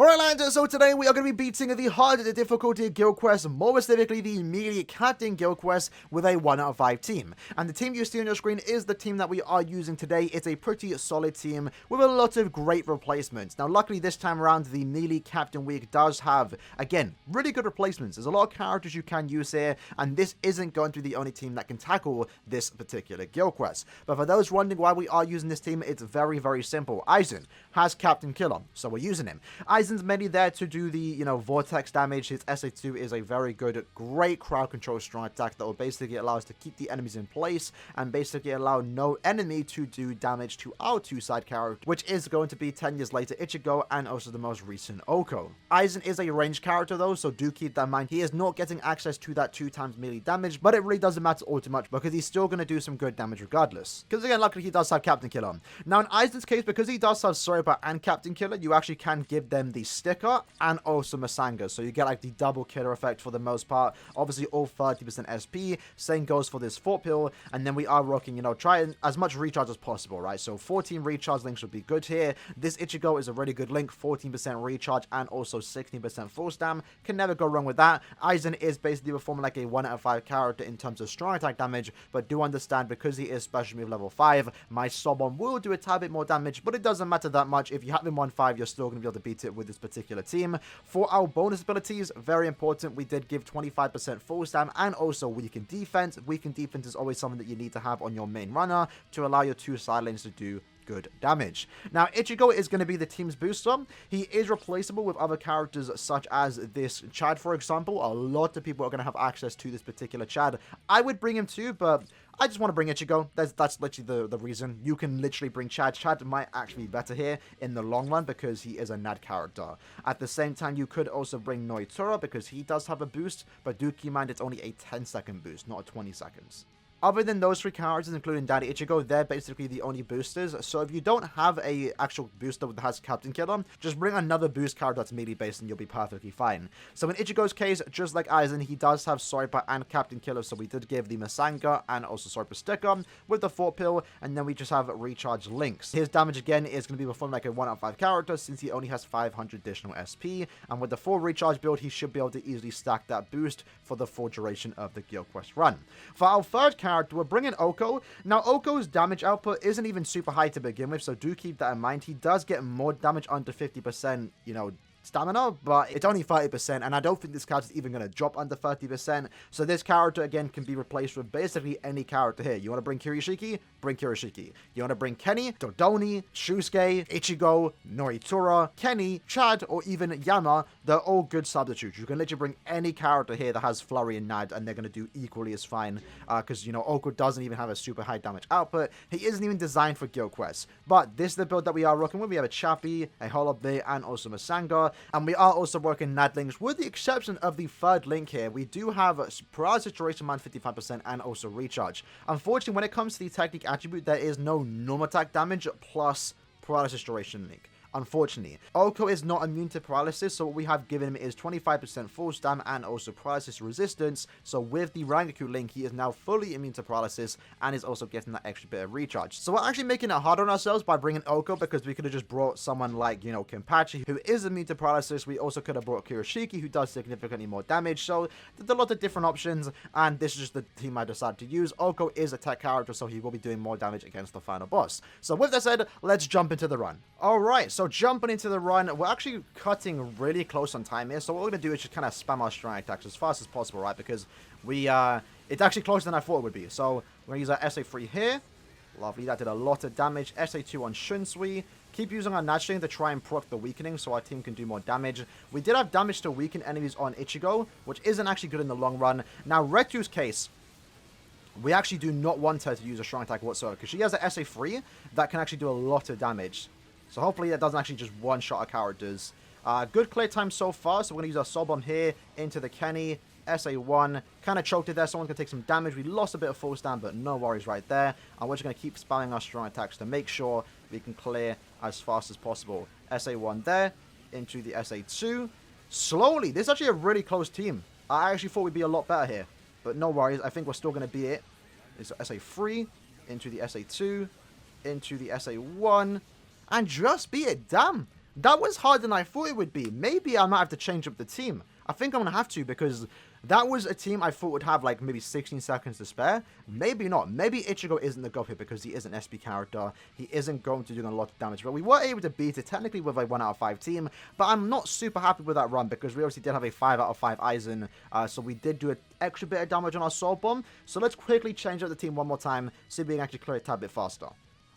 Alright, Landers, so today we are going to be beating the harder difficulty guild quest, more specifically the Melee Captain guild quest with a 1 out of 5 team. And the team you see on your screen is the team that we are using today. It's a pretty solid team with a lot of great replacements. Now, luckily this time around, the Melee Captain week does have, again, really good replacements. There's a lot of characters you can use here, and this isn't going to be the only team that can tackle this particular guild quest. But for those wondering why we are using this team, it's very, very simple. Aizen has Captain Killer, so we're using him. Aizen's mainly there to do the, vortex damage. His SA2 is a very good, great crowd control strong attack that will basically allow us to keep the enemies in place and basically allow no enemy to do damage to our two-side character, which is going to be 10 years later Ichigo and also the most recent Oko. Aizen is a ranged character though, so do keep that in mind. He is not getting access to that 2x melee damage, but it really doesn't matter all too much because he's still going to do some good damage regardless. Because again, luckily he does have Captain Killer. Now in Aizen's case, because he does have Soriba and Captain Killer, you actually can give them the sticker and also Masanga, so you get like the double killer effect for the most part. Obviously all 30% SP. Same goes for this fort pill, and then we are rocking, trying as much recharge as possible, right? So 14 recharge links would be good here. This Ichigo is a really good link, 14% recharge and also 16% full stam. Can never go wrong with that. Aizen is basically performing like a 1 out of 5 character in terms of strong attack damage, but do understand because he is special move level 5, my Sobon will do a tad bit more damage, but it doesn't matter that much. If you have him 1-5, you're still going to be able to beat it with this particular team. For our bonus abilities, very important, we did give 25% full stam and also weakened defense. Weakened defense is always something that you need to have on your main runner to allow your two side lanes to do good damage. Now, Ichigo is going to be the team's booster. He is replaceable with other characters such as this Chad, for example. A lot of people are going to have access to this particular Chad. I would bring him too, but I just want to bring Ichigo. That's literally the reason. You can literally bring Chad. Chad might actually be better here in the long run because he is a NAD character. At the same time, you could also bring Noitora because he does have a boost, but do keep in mind it's only a 10-second boost, not a 20 seconds. Other than those three characters, including Daddy Ichigo, they're basically the only boosters. So if you don't have a actual booster that has Captain Killer, just bring another boost character that's melee based and you'll be perfectly fine. So in Ichigo's case, just like Aizen, he does have Soriba and Captain Killer. So we did give the Masanga and also Soriba sticker with the fort pill, and then we just have recharge links. His damage again is going to be performed like a 1 out of 5 character since he only has 500 additional SP. And with the full recharge build, he should be able to easily stack that boost for the full duration of the guild quest run. For our third character, we're bringing Oko. Now, Oko's damage output isn't even super high to begin with, so do keep that in mind. He does get more damage under 50%, stamina, but it's only 30%, and I don't think this character is even going to drop under 30%. So this character, again, can be replaced with basically any character here. You want to bring Kirishiki? Bring Kirishiki. You want to bring Kenny, Dodoni, Shusuke, Ichigo, Noitora, Kenny, Chad, or even Yama? They're all good substitutes. You can literally bring any character here that has Flurry and Nad, and they're going to do equally as fine, because, Oko doesn't even have a super high damage output. He isn't even designed for guild quests. But this is the build that we are rocking with. We have a Chappie, a Holoblade, and also Masanga. And we are also working NAD links, with the exception of the third link here. We do have Paralysis Duration Man 55% and also Recharge. Unfortunately, when it comes to the technique attribute, there is no normal attack damage plus Paralysis Duration link. Unfortunately, Oko is not immune to paralysis, so what we have given him is 25% full stam and also paralysis resistance. So with the Rangaku link, he is now fully immune to paralysis and is also getting that extra bit of recharge. So we're actually making it hard on ourselves by bringing Oko, because we could have just brought someone like, Kenpachi, who is immune to paralysis. We also could have brought Kirishiki, who does significantly more damage. So there's a lot of different options, and this is just the team I decided to use. Oko is a tech character, so he will be doing more damage against the final boss. So with that said, let's jump into the run. Alright, so jumping into the run, we're actually cutting really close on time here, so what we're going to do is just kind of spam our strong attacks as fast as possible, right, because it's actually closer than I thought it would be. So we're going to use our SA3 here. Lovely, that did a lot of damage. SA2 on Shunsui. Keep using our Natchling to try and proc the weakening so our team can do more damage. We did have damage to weaken enemies on Ichigo, which isn't actually good in the long run. Now, Retu's case, we actually do not want her to use a strong attack whatsoever, because she has an SA3 that can actually do a lot of damage. So hopefully that doesn't actually just one-shot our characters. Good clear time so far, so we're going to use our Sobon here into the Kenny. SA1, kind of choked it there, someone's going to take some damage. We lost a bit of full stand, but no worries right there. And we're just going to keep spamming our strong attacks to make sure we can clear as fast as possible. SA1 there, into the SA2. Slowly, this is actually a really close team. I actually thought we'd be a lot better here, but no worries, I think we're still going to be it. It's SA3, into the SA2, into the SA1, and just beat it. Damn, That was harder than I thought it would be. Maybe I might have to change up the team. I think I'm going to have to, because that was a team I thought would have like maybe 16 seconds to spare. Maybe not. Maybe Ichigo isn't the go here because he is an SP character. He isn't going to do a lot of damage. But we were able to beat it technically with a 1 out of 5 team. But I'm not super happy with that run because we obviously did have a 5 out of 5 Aizen. So we did do an extra bit of damage on our Soul Bomb. So let's quickly change up the team one more time. See if we can actually clear it a tad bit faster.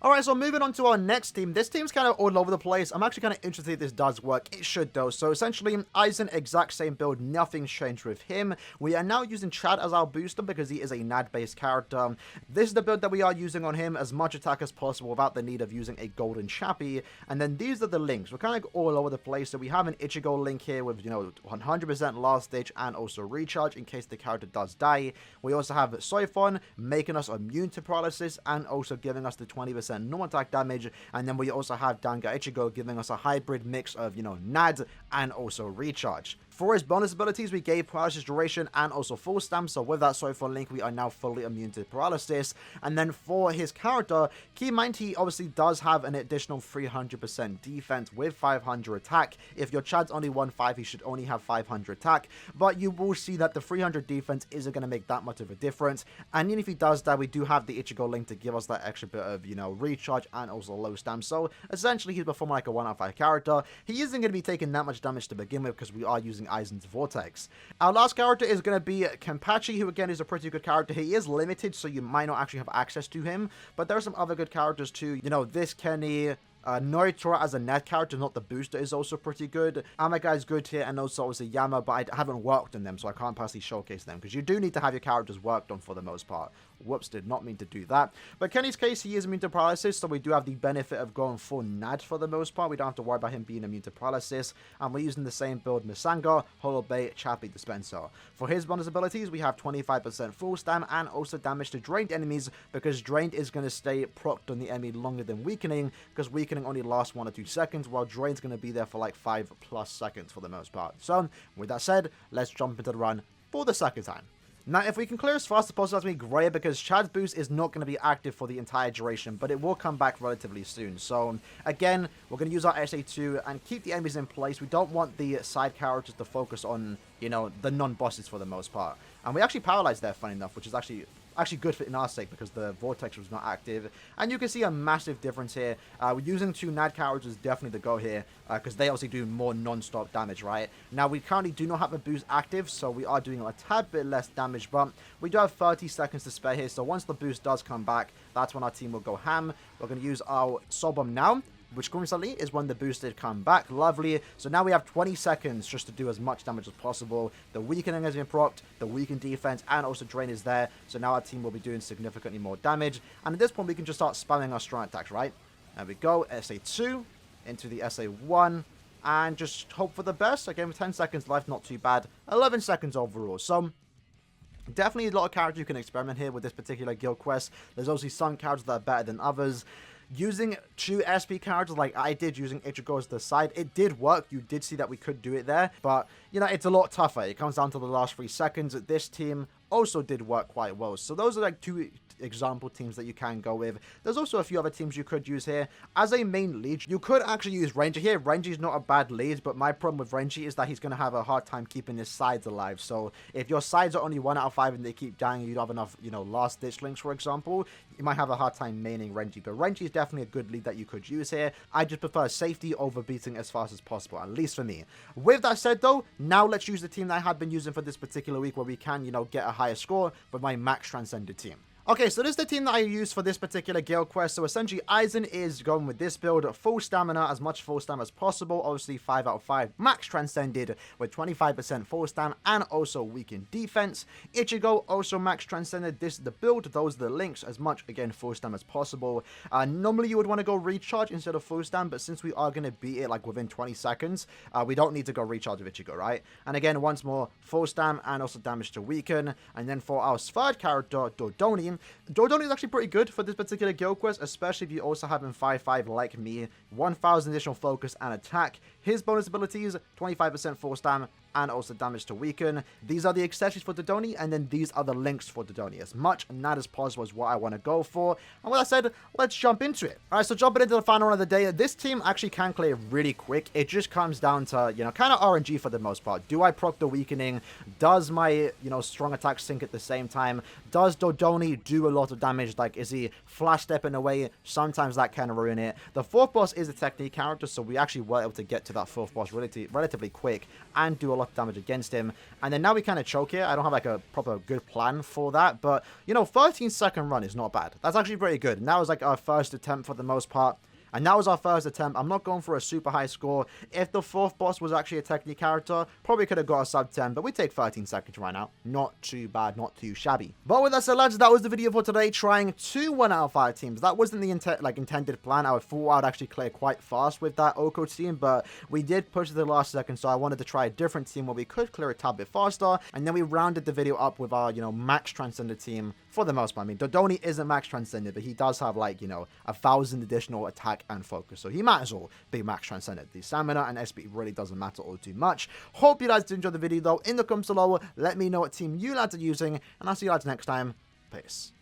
Alright, so moving on to our next team. This team's kind of all over the place. I'm actually kind of interested if this does work. It should, though. So, essentially, Aizen, exact same build. Nothing's changed with him. We are now using Chad as our booster because he is a NAD-based character. This is the build that we are using on him. As much attack as possible without the need of using a golden chappy. And then these are the links. We're kind of all over the place. So, we have an Ichigo link here with, 100% last ditch and also recharge in case the character does die. We also have Soifon making us immune to paralysis and also giving us the 20% normal attack damage, and then we also have Danga Ichigo giving us a hybrid mix of, NAD and also recharge. For his bonus abilities, we gave paralysis duration and also full stamp, so with that Soifon link, we are now fully immune to paralysis. And then for his character, keep in mind he obviously does have an additional 300% defense with 500 attack. If your Chad's only 1-5, he should only have 500 attack, but you will see that the 300 defense isn't going to make that much of a difference. And even if he does that, we do have the Ichigo link to give us that extra bit of, recharge and also low stamp. So essentially, he's performing like a 1 out of 5 character. He isn't going to be taking that much damage to begin with because we are using Aizen's Vortex. Our last character is going to be Kenpachi, who again is a pretty good character. He is limited, so you might not actually have access to him, but there are some other good characters too. This Kenny, Noritora as a net character, not the booster, is also pretty good. Amaga is good here, and also obviously Yama, but I haven't worked on them, so I can't personally showcase them, because you do need to have your characters worked on for the most part. Whoops, did not mean to do that. But Kenny's case, he is immune to paralysis, so we do have the benefit of going full NAD for the most part. We don't have to worry about him being immune to paralysis, and we're using the same build Misanga, Holobei, Chappy Dispenser. For his bonus abilities, we have 25% full stam and also damage to drained enemies, because drained is going to stay procced on the enemy longer than weakening, because weakening only lasts 1 or 2 seconds, while drained's going to be there for like 5+ seconds for the most part. So, with that said, let's jump into the run for the second time. Now, if we can clear as fast as possible, that's going to be great, because Chad's boost is not going to be active for the entire duration, but it will come back relatively soon. So, again, we're going to use our SA2 and keep the enemies in place. We don't want the side characters to focus on, the non-bosses for the most part. And we actually paralyzed there, funny enough, which is actually good in our sake because the Vortex was not active. And you can see a massive difference here. Using 2 NAD characters is definitely the go here, because they obviously do more non-stop damage, right? Now, we currently do not have a boost active, so we are doing a tad bit less damage, but we do have 30 seconds to spare here, so once the boost does come back, that's when our team will go ham. We're going to use our Soul Bomb now, which coincidentally is when the boost did come back. Lovely. So now we have 20 seconds just to do as much damage as possible. The weakening has been procced, the weakened defense, and also drain is there. So now our team will be doing significantly more damage. And at this point, we can just start spamming our strong attacks, right? There we go. SA2 into the SA1. And just hope for the best. Again, with 10 seconds left, not too bad. 11 seconds overall. So definitely a lot of characters you can experiment here with this particular guild quest. There's obviously some characters that are better than others. Using 2 SP characters like I did, using Ichigo as the side, it did work. You did see that we could do it there, but it's a lot tougher. It comes down to the last 3 seconds. This team also did work quite well. So those are like 2 example teams that you can go with. There's also a few other teams you could use here. As a main lead, you could actually use Ranger here. Ranger is not a bad lead, but my problem with Ranger is that he's going to have a hard time keeping his sides alive. So if your sides are only 1 out of 5 and they keep dying, you don't have enough, last ditch links, for example, you might have a hard time maining Ranger. But Ranger is definitely a good lead that you could use here. I just prefer safety over beating as fast as possible, at least for me. With that said, though, now let's use the team that I had been using for this particular week, where we can, get a higher score with my max transcended team. Okay, so this is the team that I used for this particular guild quest. So essentially, Aizen is going with this build, full stamina, as much full stamina as possible. Obviously, 5 out of 5 max transcended with 25% full stam and also weakened defense. Ichigo also max transcended. This is the build. Those are the links. As much, again, full stam as possible. Normally, you would want to go recharge instead of full stam, but since we are going to beat it like within 20 seconds, we don't need to go recharge with Ichigo, right? And again, once more, full stam and also damage to weaken. And then for our third character, Dodoni, team. Dodoni is actually pretty good for this particular guild quest, especially if you also have him 5-5 like me, 1000 additional focus and attack. His bonus abilities, 25% force dam, and also damage to weaken. These are the accessories for Dodoni, and then these are the links for Dodoni. As much and that as possible is what I want to go for. And with that said, let's jump into it. Alright, so jumping into the final run of the day, this team actually can clear really quick. It just comes down to, kind of RNG for the most part. Do I proc the weakening? Does my, strong attack sync at the same time? Does Dodoni do a lot of damage? Like, is he flash stepping away? Sometimes that can ruin it. The fourth boss is a technique character, so we actually were able to get to that fourth boss relatively quick and do a lot of damage against him. And then now we kind of choke here. I don't have like a proper good plan for that, but 13-second run is not bad. That's actually pretty good. And that was like our first attempt for the most part. And that was our first attempt. I'm not going for a super high score. If the fourth boss was actually a technique character, probably could have got a sub 10, but we take 13 seconds right now. Not too bad, not too shabby. But with that said, lads, that was the video for today, trying 2 1 out of 5 teams. That wasn't the intended plan. I thought I'd actually clear quite fast with that Oko team, but we did push to the last second, so I wanted to try a different team where we could clear a tad bit faster, and then we rounded the video up with our, max transcended team for the most part. I mean, Dodoni isn't max transcended, but he does have, 1,000 additional attack and focus, so he might as well be max transcended. The stamina and SP really doesn't matter all too much. Hope you guys did enjoy the video though. In the comments below, let me know what team you lads are using, and I'll see you lads next time. Peace.